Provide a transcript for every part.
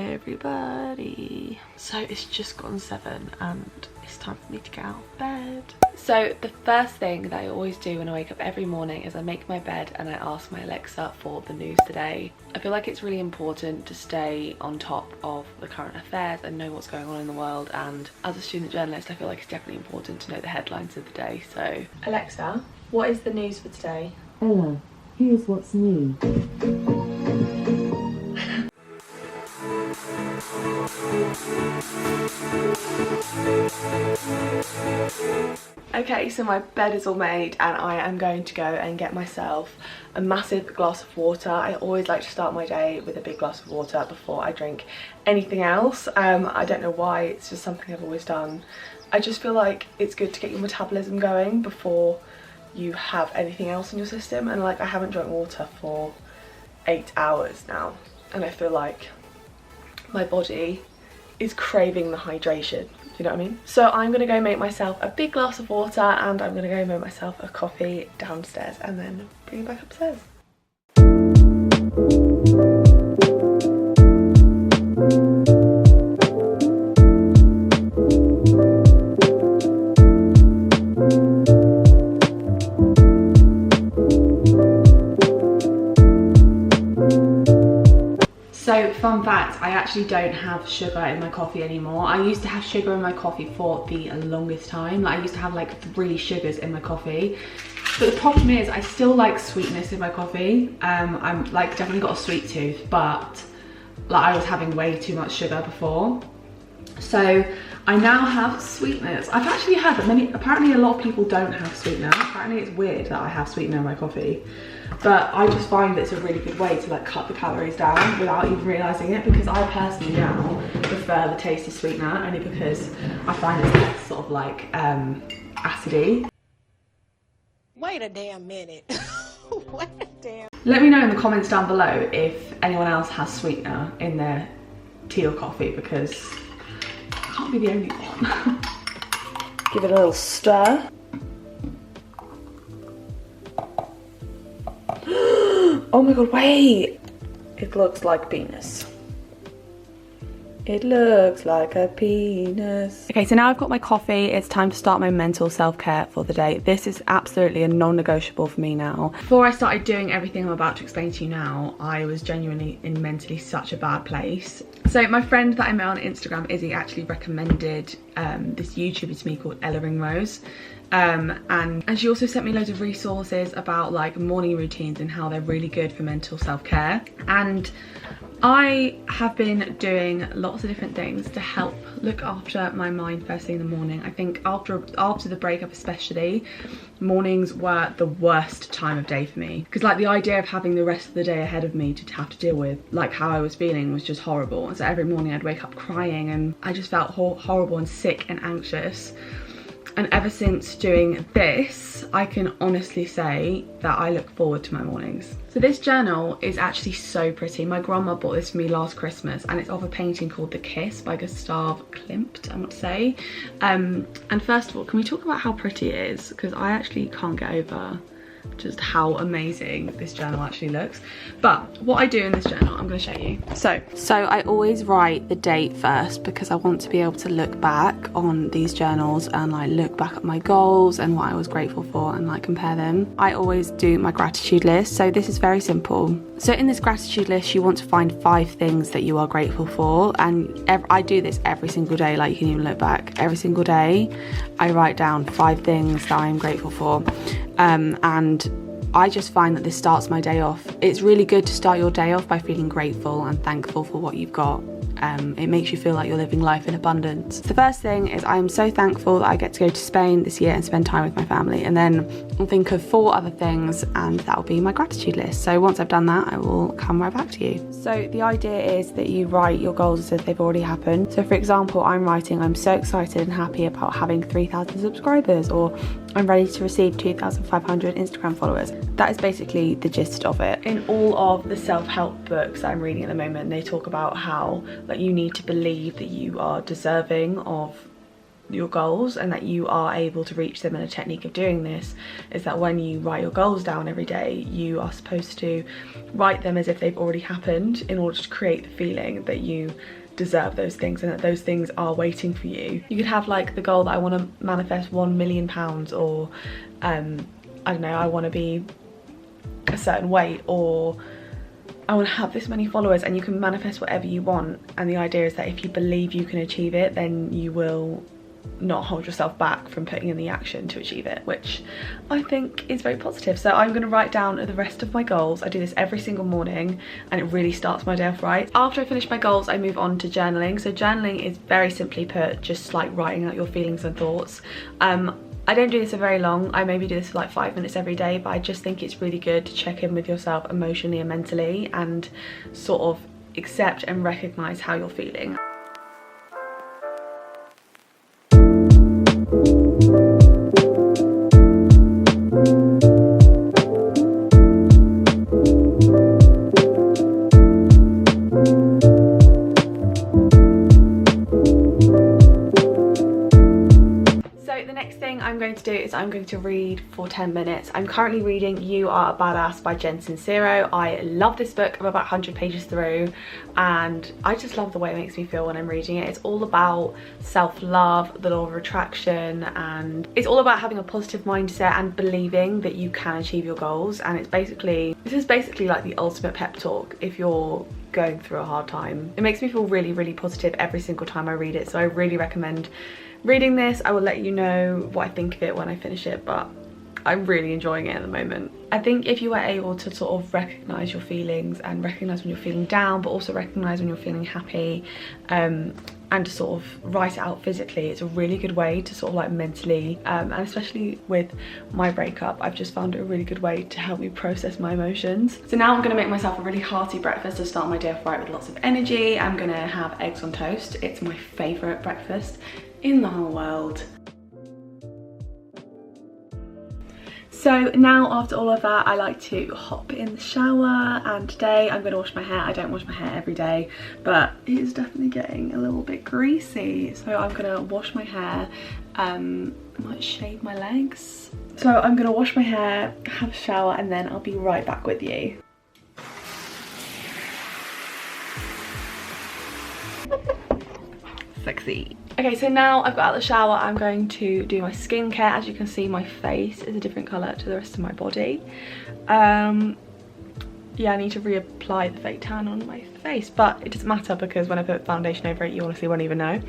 everybody. So it's just gone 7 and it's time for me to get out of bed. So the first thing that I always do when I wake up every morning is I make my bed and I ask my Alexa for the news today. I feel like it's really important to stay on top of the current affairs and know what's going on in the world, and as a student journalist I feel like it's definitely important to know the headlines of the day. So Alexa, what is the news for today? Ella, here's what's new. Okay, so my bed is all made and I am going to go and get myself a massive glass of water. I always like to start my day with a big glass of water before I drink anything else. I don't know why, it's just something I've always done. I just feel like it's good to get your metabolism going before you have anything else in your system, and like I haven't drunk water for 8 hours now and I feel like my body is craving the hydration, you know what I mean? So I'm gonna go make myself a big glass of water and I'm gonna go make myself a coffee downstairs and then bring it back upstairs. So fun fact, I actually don't have sugar in my coffee anymore. I used to have sugar in my coffee for the longest time. Like I used to have like 3 sugars in my coffee. But the problem is I still like sweetness in my coffee. I'm like definitely got a sweet tooth, but like I was having way too much sugar before. So I now have sweetness. I've actually heard that apparently a lot of people don't have sweetener. Apparently it's weird that I have sweetener in my coffee. But I just find it's a really good way to like cut the calories down without even realising it, because I personally now prefer the taste of sweetener only because I find it's less sort of like acidy. Wait a damn minute. Wait a damn. Let me know in the comments down below if anyone else has sweetener in their tea or coffee, because I can't be the only one. Give it a little stir. Oh my god, wait! It looks like penis. It looks like a penis. Okay, so now I've got my coffee. It's time to start my mental self-care for the day. This is absolutely a non-negotiable for me now. Before I started doing everything I'm about to explain to you now, I was genuinely in mentally such a bad place. So my friend that I met on Instagram, Izzy, actually recommended this YouTuber to me called ella.houghton. And she also sent me loads of resources about like morning routines and how they're really good for mental self-care. And I have been doing lots of different things to help look after my mind first thing in the morning. I think after the breakup especially, mornings were the worst time of day for me, because like the idea of having the rest of the day ahead of me to have to deal with like how I was feeling was just horrible. And so every morning I'd wake up crying and I just felt horrible and sick and anxious. And ever since doing this, I can honestly say that I look forward to my mornings. So this journal is actually so pretty. My grandma bought this for me last Christmas, and it's of a painting called The Kiss by Gustav Klimt, I want to say. And first of all, can we talk about how pretty it is? Because I actually can't get over just how amazing this journal actually looks. But what I do in this journal, I'm going to show you. So I always write the date first, because I want to be able to look back on these journals and like look back at my goals and what I was grateful for and like compare them. I always do my gratitude list. So this is very simple. So in this gratitude list, you want to find 5 things that you are grateful for, and I do this every single day. Like you can even look back every single day. I write down 5 things that I'm grateful for. And I just find that this starts my day off. It's really good to start your day off by feeling grateful and thankful for what you've got. It makes you feel like you're living life in abundance. The first thing is I am so thankful that I get to go to Spain this year and spend time with my family, and then I'll think of 4 other things and that'll be my gratitude list. So once I've done that, I will come right back to you. So the idea is that you write your goals as if they've already happened. So for example, I'm writing, I'm so excited and happy about having 3,000 subscribers, or I'm ready to receive 2,500 Instagram followers. That is basically the gist of it. In all of the self-help books that I'm reading at the moment, they talk about how like you need to believe that you are deserving of your goals and that you are able to reach them. And a technique of doing this is that when you write your goals down every day, you are supposed to write them as if they've already happened in order to create the feeling that you deserve those things and that those things are waiting for you. You could have like the goal that I want to manifest £1 million, or I don't know, I want to be a certain weight, or I want to have this many followers, and you can manifest whatever you want. And the idea is that if you believe you can achieve it, then you will not hold yourself back from putting in the action to achieve it, which I think is very positive. So I'm going to write down the rest of my goals. I do this every single morning and it really starts my day off right. After I finish my goals, I move on to journaling. So journaling is very simply put just like writing out your feelings and thoughts. I don't do this for very long. I maybe do this for like 5 minutes every day, but I just think it's really good to check in with yourself emotionally and mentally and sort of accept and recognize how you're feeling. I'm going to do is I'm going to read for 10 minutes. I'm currently reading You Are a Badass by Jen Sincero. I love this book. I'm about 100 pages through and I just love the way it makes me feel when I'm reading it. It's all about self-love, the law of attraction, and it's all about having a positive mindset and believing that you can achieve your goals. And this is basically like the ultimate pep talk if you're going through a hard time. It makes me feel really, really positive every single time I read it, so I really recommend reading this. I will let you know what I think of it when I finish it, but I'm really enjoying it at the moment. I think if you are able to sort of recognize your feelings and recognize when you're feeling down, but also recognize when you're feeling happy, and to sort of write it out physically, it's a really good way to sort of like mentally, and especially with my breakup, I've just found it a really good way to help me process my emotions. So now I'm gonna make myself a really hearty breakfast to start my day off right with lots of energy. I'm gonna have eggs on toast. It's my favorite breakfast in the whole world. So now after all of that, I like to hop in the shower, and today I'm going to wash my hair. I don't wash my hair every day, but it is definitely getting a little bit greasy. So I'm going to wash my hair, I might shave my legs. So I'm going to wash my hair, have a shower, and then I'll be right back with you. Sexy. Okay, so now I've got out of the shower, I'm going to do my skincare. As you can see, my face is a different colour to the rest of my body. Yeah, I need to reapply the fake tan on my face, but it doesn't matter because when I put foundation over it, you honestly won't even know.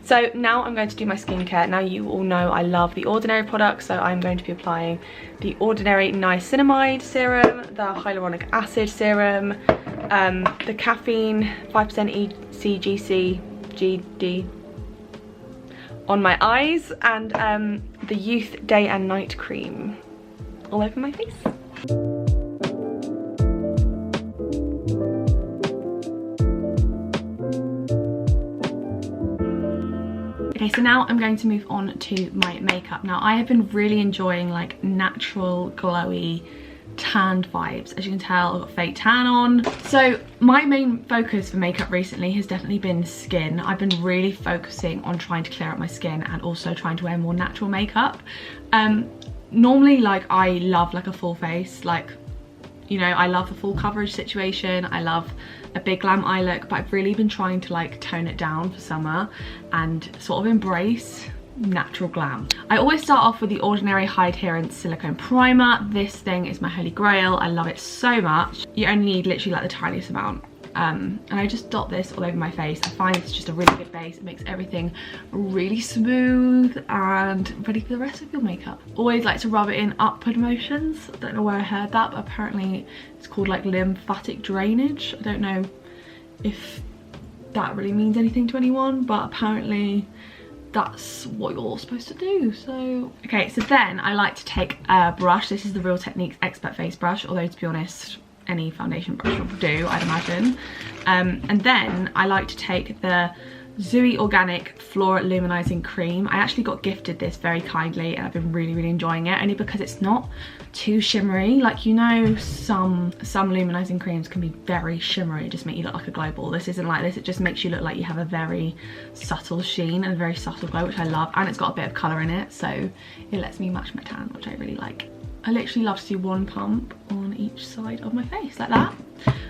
So now I'm going to do my skincare. Now you all know I love the Ordinary products, so I'm going to be applying the Ordinary Niacinamide Serum, the Hyaluronic Acid Serum, the Caffeine 5% ECGC GD on my eyes, and the Youth Day and Night Cream all over my face. Okay, so now I'm going to move on to my makeup. Now I have been really enjoying like natural glowy tanned vibes. As you can tell, I've got fake tan on. So my main focus for makeup recently has definitely been skin. I've been really focusing on trying to clear up my skin and also trying to wear more natural makeup. Normally, like, I love like a full face, like, you know, I love the full coverage situation. I love a big glam eye look, but I've really been trying to like tone it down for summer and sort of embrace natural glam. I always start off with the Ordinary High Adherence Silicone Primer. This thing is my holy grail. I love it so much. You only need literally like the tiniest amount. And I just dot this all over my face. I find it's just a really good base. It makes everything really smooth and ready for the rest of your makeup. Always like to rub it in upward motions. I don't know where I heard that, but apparently it's called like lymphatic drainage. I don't know if that really means anything to anyone, but apparently that's what you're all supposed to do. So okay, so then I like to take a brush. This is the Real Techniques Expert Face Brush, although to be honest, any foundation brush will do, I'd imagine. And then I like to take the Zooey Organic Flora Luminizing Cream. I actually got gifted this very kindly and I've been really enjoying it, only because it's not too shimmery. Like, you know, some luminizing creams can be very shimmery, just make you look like a glow ball. This isn't like this. It just makes you look like you have a very subtle sheen and a very subtle glow, which I love, and it's got a bit of colour in it, so it lets me match my tan, which I really like. I literally love to do one pump on each side of my face, like that.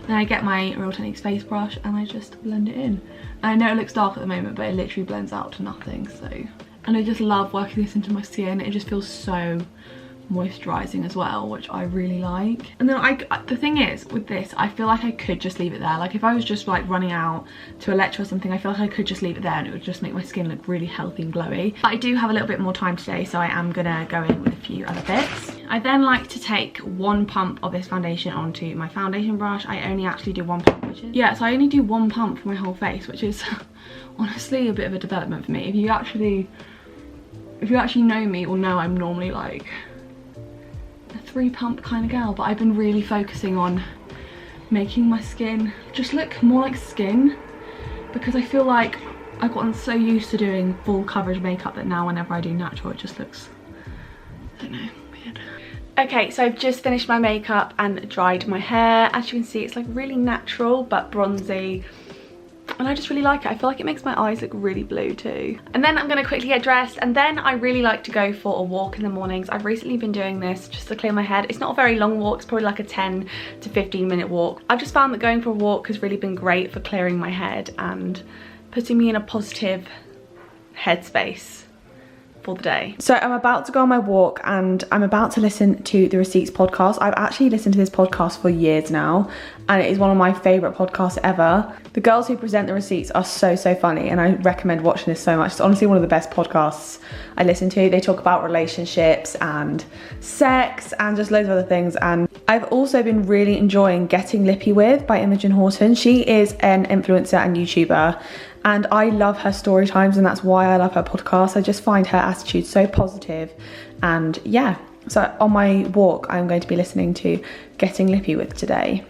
Then I get my Real Techniques face brush and I just blend it in. I know it looks dark at the moment, but it literally blends out to nothing, so. And I just love working this into my skin. It just feels so moisturizing as well, which I really like. And then the thing is with this, I feel like I could just leave it there. Like if I was just like running out to a lecture or something, I feel like I could just leave it there and it would just make my skin look really healthy and glowy. But I do have a little bit more time today, so I am gonna go in with a few other bits. I then like to take one pump of this foundation onto my foundation brush. I only actually do one pump, which is, yeah, so I only do one pump for my whole face, which is honestly a bit of a development for me. If you actually know me or know I'm normally like a 3-pump kind of girl, but I've been really focusing on making my skin just look more like skin, because I feel like I've gotten so used to doing full coverage makeup that now whenever I do natural, it just looks, I don't know, weird. Okay, so I've just finished my makeup and dried my hair. As you can see, it's like really natural but bronzy, and I just really like it. I feel like it makes my eyes look really blue too. And then I'm gonna quickly get dressed, and then I really like to go for a walk in the mornings. I've recently been doing this just to clear my head. It's not a very long walk, it's probably like a 10 to 15 minute walk. I've just found that going for a walk has really been great for clearing my head and putting me in a positive headspace for the day. So I'm about to go on my walk and I'm about to listen to the Receipts podcast. I've actually listened to this podcast for years now, and it is one of my favourite podcasts ever. The girls who present the receipts are so funny, and I recommend watching this so much. It's honestly one of the best podcasts I listen to. They talk about relationships and sex and just loads of other things. And I've also been really enjoying Getting Lippy With by ella.houghton. She is an influencer and YouTuber, and I love her story times, and that's why I love her podcast. I just find her attitude so positive, and yeah. So on my walk, I'm going to be listening to Getting Lippy With today.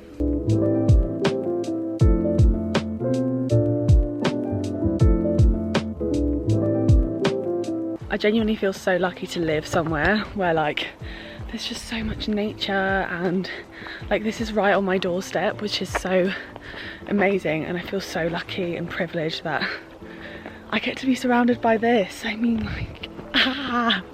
I genuinely feel so lucky to live somewhere where like there's just so much nature, and like this is right on my doorstep, which is so amazing, and I feel so lucky and privileged that I get to be surrounded by this. I mean, like,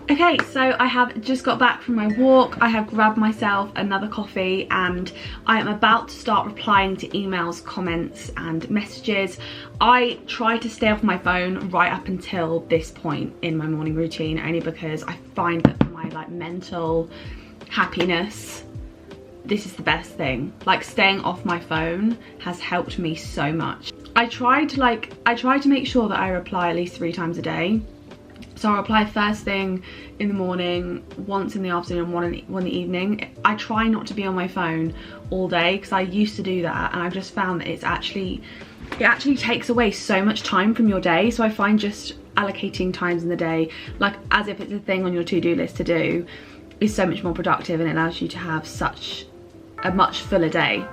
Okay, so I have just got back from my walk. I have grabbed myself another coffee and I am about to start replying to emails, comments and messages. I try to stay off my phone right up until this point in my morning routine, only because I find that for my like mental happiness, this is the best thing. Like, staying off my phone has helped me so much. I try to make sure that I reply at least 3 times a day. So I'll reply first thing in the morning, once in the afternoon, one in the evening. I try not to be on my phone all day, because I used to do that, and I've just found that it actually takes away so much time from your day. So I find just allocating times in the day, like as if it's a thing on your to-do list to do, is so much more productive, and it allows you to have such a much fuller day.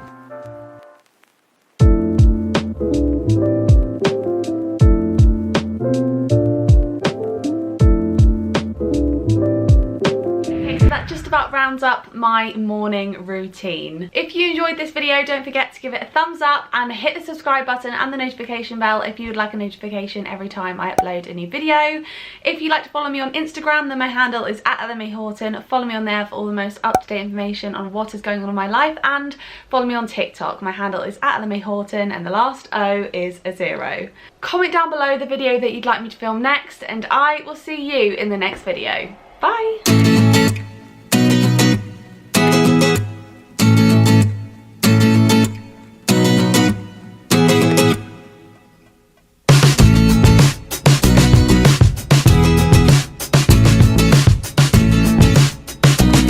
About rounds up my morning routine. If you enjoyed this video, don't forget to give it a thumbs up and hit the subscribe button and the notification bell if you would like a notification every time I upload a new video. If you'd like to follow me on Instagram, then my handle is @ella.houghton. Follow me on there for all the most up-to-date information on what is going on in my life, and follow me on TikTok. My handle is @ella.houghton and the last O is a 0. Comment down below the video that you'd like me to film next, and I will see you in the next video. Bye!